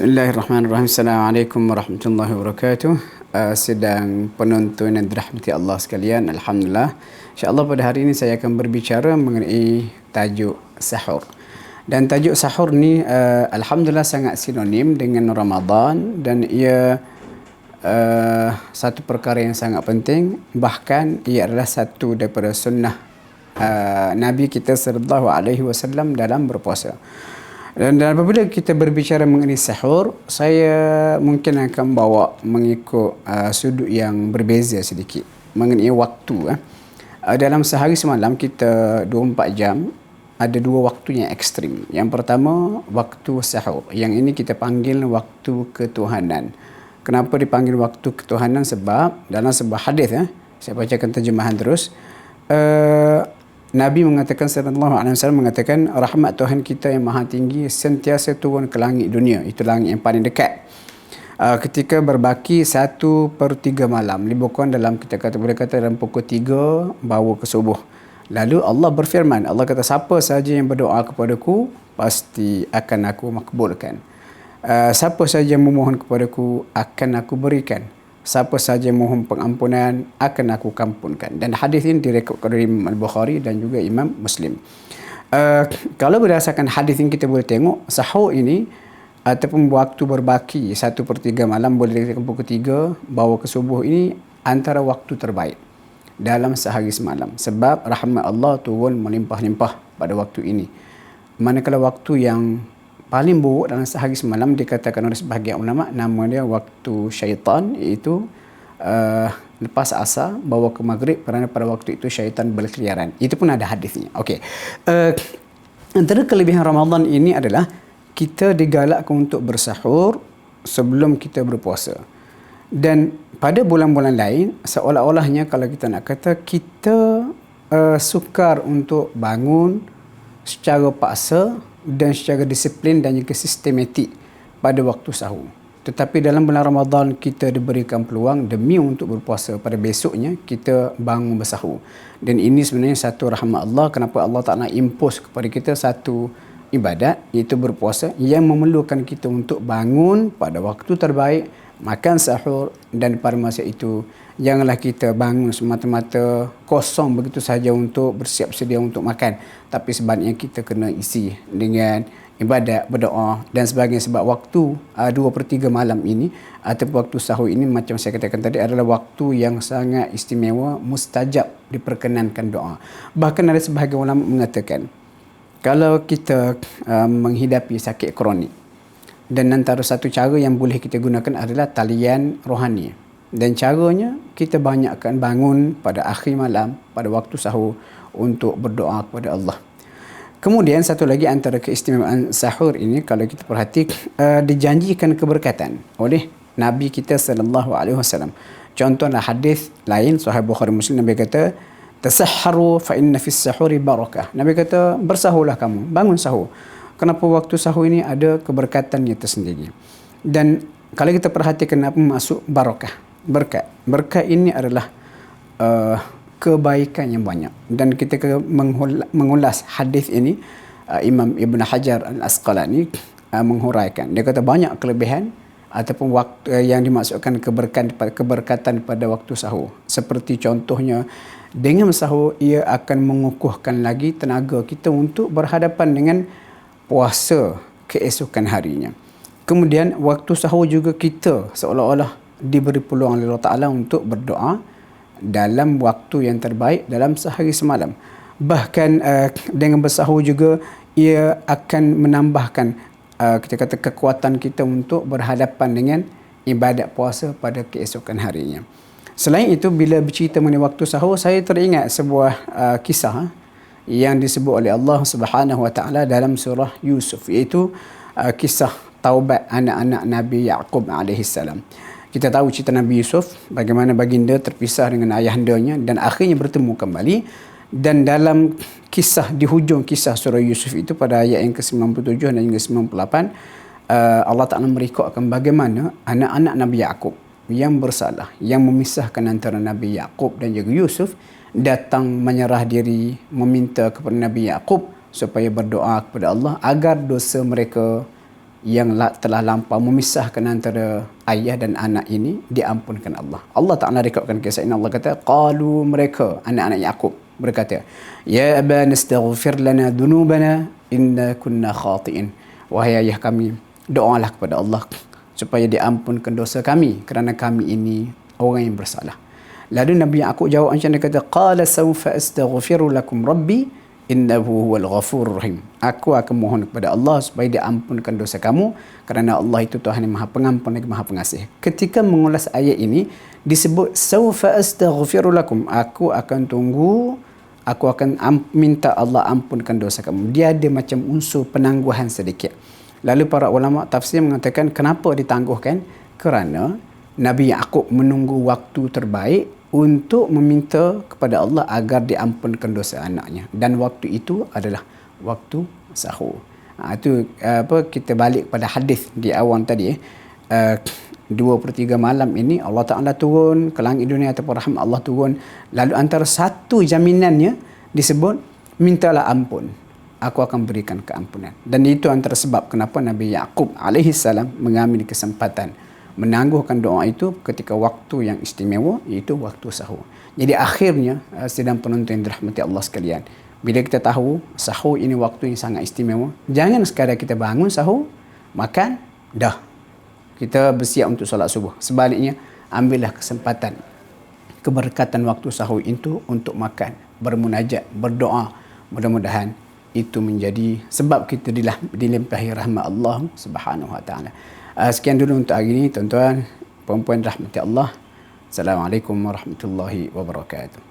Bismillahirrahmanirrahim. Assalamualaikum warahmatullahi wabarakatuh. Sedang penonton yang dirahmati Allah sekalian, alhamdulillah. InsyaAllah pada hari ini saya akan berbicara mengenai tajuk sahur. Dan tajuk sahur ni alhamdulillah sangat sinonim dengan Ramadan, dan ia satu perkara yang sangat penting. Bahkan ia adalah satu daripada sunnah Nabi kita sallallahu alaihi wasallam dalam berpuasa. Dan apabila kita berbicara mengenai sahur, saya mungkin akan bawa mengikut sudut yang berbeza sedikit mengenai waktu. Dalam sehari semalam kita 24 jam, ada dua waktu yang ekstrim. Yang pertama, waktu sahur. Yang ini kita panggil waktu ketuhanan. Kenapa dipanggil waktu ketuhanan? Sebab dalam sebuah hadis, saya bacakan terjemahan terus. Nabi mengatakan, sallallahu alaihi wasallam mengatakan, rahmat Tuhan kita yang maha tinggi sentiasa turun ke langit dunia. Itu langit yang paling dekat. Ketika berbaki 1/3 malam. Lebih kurang dalam, kita kata, boleh kata dalam pukul 3 baru ke subuh. Lalu Allah berfirman, Allah kata, siapa sahaja yang berdoa kepadaku, pasti akan aku makbulkan. Siapa sahaja yang memohon kepadaku, akan aku berikan. Siapa sahaja mohon pengampunan, akan aku kampunkan. Dan hadis ini direkodkan oleh Imam Al-Bukhari dan juga Imam Muslim. Kalau berdasarkan hadis ini kita boleh tengok, sahur ini ataupun waktu berbaki 1/3 malam, boleh dikatakan pukul 3 bawa ke subuh, ini antara waktu terbaik dalam sehari semalam. Sebab rahmat Allah turun melimpah-limpah pada waktu ini. Manakala waktu yang paling buruk dalam sehari semalam dikatakan oleh sebahagian ulama, nama dia waktu syaitan, iaitu lepas asar bawa ke maghrib, kerana pada waktu itu syaitan berkeliaran. Itu pun ada hadisnya. Okey. Antara kelebihan Ramadan ini adalah kita digalakkan untuk bersahur sebelum kita berpuasa. Dan pada bulan-bulan lain, seolah-olahnya kalau kita nak kata, kita sukar untuk bangun secara paksa dan secara disiplin dan juga sistematik pada waktu sahur. Tetapi dalam bulan Ramadan kita diberikan peluang demi untuk berpuasa pada besoknya kita bangun bersahur. Dan ini sebenarnya satu rahmat Allah. Kenapa Allah Ta'ala impose kepada kita satu ibadat, iaitu berpuasa, yang memerlukan kita untuk bangun pada waktu terbaik, makan sahur, dan pada masa itu janganlah kita bangun semata-mata kosong begitu saja untuk bersiap sedia untuk makan. Tapi sebaliknya kita kena isi dengan ibadat, berdoa dan sebagainya. Sebab waktu 2/3 malam ini atau waktu sahur ini, macam saya katakan tadi, adalah waktu yang sangat istimewa, mustajab, diperkenankan doa. Bahkan ada sebahagian ulama mengatakan, kalau kita menghidapi sakit kronik, dan antara satu cara yang boleh kita gunakan adalah talian rohani. Dan caranya, kita banyakkan bangun pada akhir malam, pada waktu sahur, untuk berdoa kepada Allah. Kemudian satu lagi antara keistimewaan sahur ini, kalau kita perhati, dijanjikan keberkatan oleh Nabi kita sallallahu alaihi wasallam. Contohnya hadis lain, Sahih Bukhari Muslim, Nabi kata, tasahharu fa inna fis sahuri barakah. Nabi kata, bersahurlah kamu, bangun sahur. Kenapa waktu sahur ini ada keberkatannya tersendiri. Dan kalau kita perhatikan apa maksud barakah, berkat. Berkat ini adalah kebaikan yang banyak. Dan kita mengulas hadis ini, Imam Ibn Hajar Al-Asqalani menghuraikan. Dia kata banyak kelebihan ataupun waktu yang dimaksudkan keberkatan pada waktu sahur. Seperti contohnya, dengan sahur ia akan mengukuhkan lagi tenaga kita untuk berhadapan dengan puasa keesokan harinya. Kemudian waktu sahur juga kita seolah-olah diberi peluang oleh Allah Ta'ala untuk berdoa dalam waktu yang terbaik dalam sehari semalam. Bahkan dengan bersahur juga ia akan menambahkan kita kata kekuatan kita untuk berhadapan dengan ibadat puasa pada keesokan harinya. Selain itu, bila bercerita mengenai waktu sahur, saya teringat sebuah kisah yang disebut oleh Allah Subhanahu Wa Ta'ala dalam surah Yusuf, iaitu kisah taubat anak-anak Nabi Yaqub alaihissalam. Kita tahu cerita Nabi Yusuf, bagaimana baginda terpisah dengan ayahandanya dan akhirnya bertemu kembali. Dan dalam kisah, di hujung kisah surah Yusuf itu, pada ayat yang ke-97 dan yang ke-98, Allah Ta'ala merekodkan bagaimana anak-anak Nabi Yaqub yang bersalah, yang memisahkan antara Nabi Yaqub dan juga Yusuf, datang menyerah diri, meminta kepada Nabi Yaqub supaya berdoa kepada Allah agar dosa mereka telah lampau memisahkan antara ayah dan anak ini diampunkan Allah. Allah Ta'ala rekodkan kisah ini. Allah kata, qalu, mereka anak-anak Yaqub berkata, ya abana astaghfir lana dhunubana inna kunna khati'in. Wahai ayah kami, doalah kepada Allah supaya diampunkan dosa kami kerana kami ini orang yang bersalah. Lalu Nabi Yaqub jawab macam dia kata, qala sawfa astaghfiru lakum rabbi innahu huwal ghafurur rahim. Aku akan mohon kepada Allah supaya diampunkan dosa kamu kerana Allah itu Tuhan yang Maha Pengampun lagi Maha Pengasih. Ketika mengulas ayat ini disebut sawfa astaghfiru lakum, aku akan tunggu, aku akan minta Allah ampunkan dosa kamu. Dia ada macam unsur penangguhan sedikit. Lalu para ulama tafsir mengatakan kenapa ditangguhkan? Kerana Nabi Yaqub menunggu waktu terbaik untuk meminta kepada Allah agar diampunkan dosa anaknya, dan waktu itu adalah waktu sahur. Itu kita balik pada hadis di awal tadi 2/3 malam ini Allah Ta'ala turun ke langit dunia ataupun rahmat Allah turun. Lalu antara satu jaminannya disebut mintalah ampun, aku akan berikan keampunan. Dan itu antara sebab kenapa Nabi Yaqub alaihissalam mengambil kesempatan menangguhkan doa itu ketika waktu yang istimewa, iaitu waktu sahur. Jadi akhirnya sidang penonton yang dirahmati Allah sekalian, bila kita tahu sahur ini waktu yang sangat istimewa, jangan sekadar kita bangun sahur, makan, dah kita bersiap untuk solat subuh. Sebaliknya, ambillah kesempatan keberkatan waktu sahur itu untuk makan, bermunajat, berdoa. Mudah-mudahan itu menjadi sebab kita dilimpahi rahmat Allah Subhanahu Wa Taala. Sekian dulu untuk hari ini, tuan-tuan, puan-puan rahmati Allah. Assalamualaikum warahmatullahi wabarakatuh.